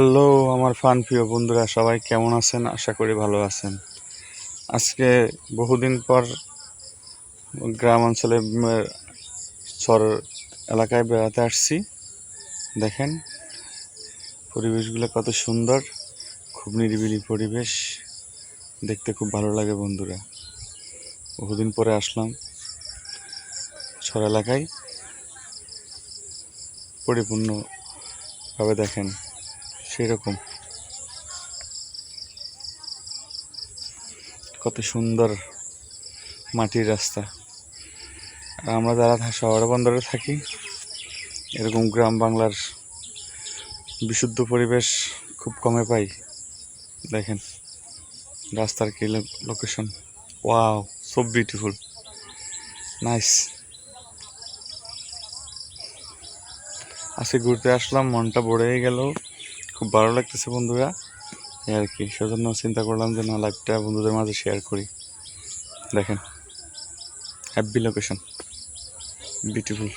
Hello আমার fun প্রিয় বন্ধুরা, সবাই কেমন আছেন? আশা করি ভালো আছেন। আজকে বহুদিন পর গ্রাম অঞ্চলে চর এলাকায় বেড়াতে আসছি। দেখেন পরিবেশগুলো কত সুন্দর, খুব নিরিবিলি পরিবেশ, দেখতে খুব ভালো লাগে বন্ধুরা। বহুদিন পরে আসলাম চর এলাকায়, পরিপূর্ণভাবে দেখেন সেই রকম কত সুন্দর মাটির রাস্তা। আর আমরা যারা শহর বন্দরে থাকি, এরকম গ্রাম বাংলার বিশুদ্ধ পরিবেশ খুব কমে পাই। দেখেন রাস্তার কি location, wow, so beautiful, nice. আজকে ঘুরতে আসলাম, মনটা ভরেই গেল, খুব ভালো লাগতেছে বন্ধুরা। এই আর কি, সেজন্য চিন্তা করলাম যে না, লাইভটা বন্ধুদের মাঝে শেয়ার করি। দেখেন হ্যাপি লোকেশন, বিউটিফুল।